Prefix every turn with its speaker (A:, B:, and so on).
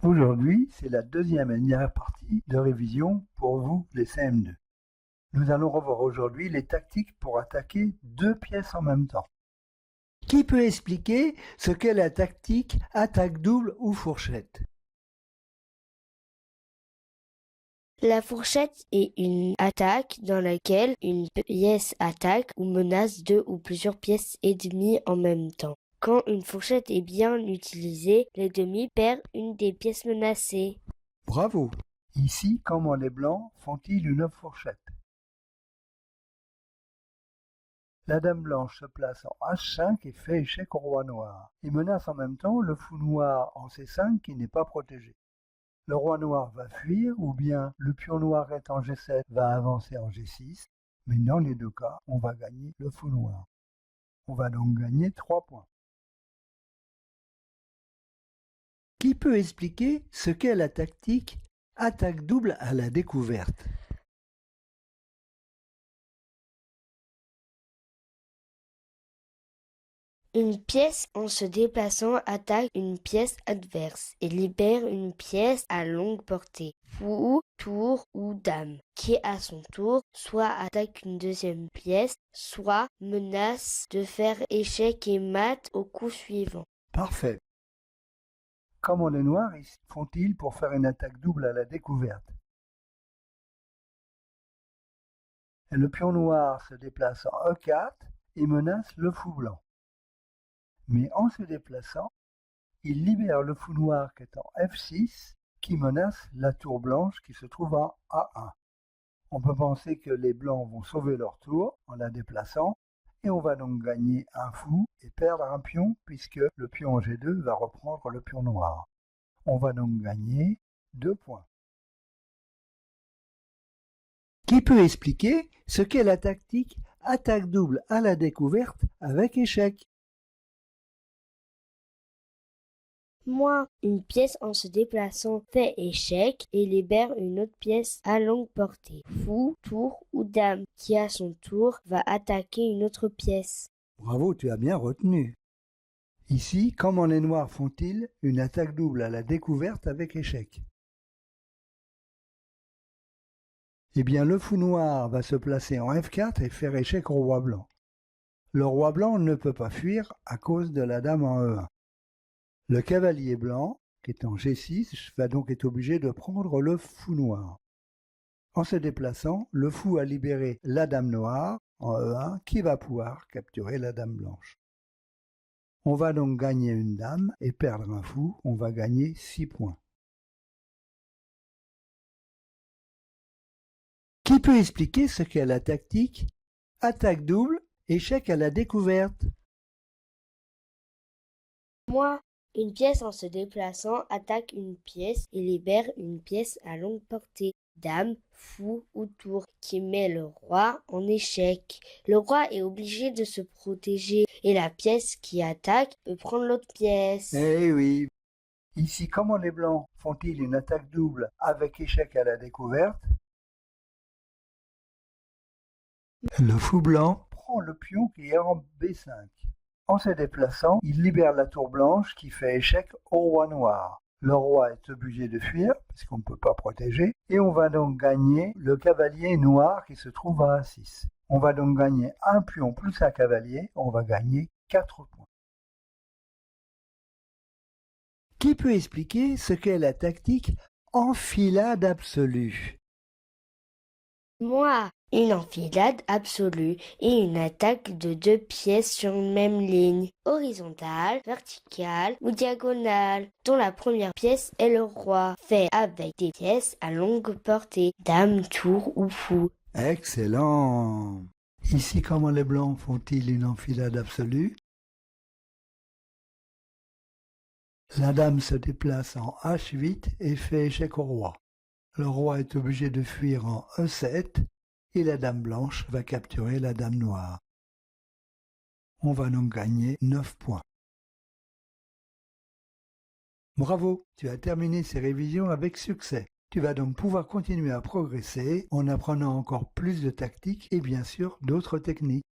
A: Aujourd'hui, c'est la deuxième et dernière partie de révision pour vous, les CM2. Nous allons revoir aujourd'hui les tactiques pour attaquer deux pièces en même temps. Qui peut expliquer ce qu'est la tactique attaque double ou fourchette?
B: La fourchette est une attaque dans laquelle une pièce attaque ou menace deux ou plusieurs pièces ennemies en même temps. Quand une fourchette est bien utilisée, l'ennemi perd une des pièces menacées.
A: Bravo! Ici, comment les blancs font-ils une fourchette? La dame blanche se place en H5 et fait échec au roi noir. Il menace en même temps le fou noir en C5 qui n'est pas protégé. Le roi noir va fuir ou bien le pion noir est en G7 va avancer en G6, mais dans les deux cas, on va gagner le fou noir. On va donc gagner 3 points. Qui peut expliquer ce qu'est la tactique attaque double à la découverte?
B: Une pièce en se déplaçant attaque une pièce adverse et libère une pièce à longue portée, fou, tour ou dame, qui à son tour soit attaque une deuxième pièce, soit menace de faire échec et mat au coup suivant.
A: Parfait. Comment les noirs font-ils pour faire une attaque double à la découverte? Et le pion noir se déplace en E4 et menace le fou blanc. Mais en se déplaçant, il libère le fou noir qui est en F6 qui menace la tour blanche qui se trouve en A1. On peut penser que les blancs vont sauver leur tour en la déplaçant et on va donc gagner un fou et perdre un pion puisque le pion en G2 va reprendre le pion noir. On va donc gagner 2 points. Qui peut expliquer ce qu'est la tactique attaque double à la découverte avec échec?
B: Moi, une pièce en se déplaçant fait échec et libère une autre pièce à longue portée, fou, tour ou dame, qui à son tour va attaquer une autre pièce.
A: Bravo, tu as bien retenu. Ici, comment les noirs font-ils une attaque double à la découverte avec échec? Eh bien, le fou noir va se placer en F4 et faire échec au roi blanc. Le roi blanc ne peut pas fuir à cause de la dame en E1. Le cavalier blanc, qui est en G6, va donc être obligé de prendre le fou noir. En se déplaçant, le fou a libéré la dame noire en E1 qui va pouvoir capturer la dame blanche. On va donc gagner une dame et perdre un fou, on va gagner 6 points. Qui peut expliquer ce qu'est la tactique attaque double, échec à la découverte?
B: Moi, une pièce en se déplaçant attaque une pièce et libère une pièce à longue portée, dame, fou ou tour, qui met le roi en échec. Le roi est obligé de se protéger et la pièce qui attaque peut prendre l'autre pièce.
A: Eh oui. Ici, comment les blancs font-ils une attaque double avec échec à la découverte? Le fou blanc prend le pion qui est en B5. En se déplaçant, il libère la tour blanche qui fait échec au roi noir. Le roi est obligé de fuir, puisqu'on ne peut pas protéger, et on va donc gagner le cavalier noir qui se trouve à A6. On va donc gagner un pion plus un cavalier, on va gagner 4 points. Qui peut expliquer ce qu'est la tactique enfilade absolue?
B: Moi, une enfilade absolue est une attaque de deux pièces sur une même ligne, horizontale, verticale ou diagonale, dont la première pièce est le roi, fait avec des pièces à longue portée, dame, tour ou fou.
A: Excellent! Ici, comment les blancs font-ils une enfilade absolue? La dame se déplace en H8 et fait échec au roi. Le roi est obligé de fuir en E7 et la dame blanche va capturer la dame noire. On va donc gagner 9 points. Bravo, tu as terminé ces révisions avec succès. Tu vas donc pouvoir continuer à progresser en apprenant encore plus de tactiques et bien sûr d'autres techniques.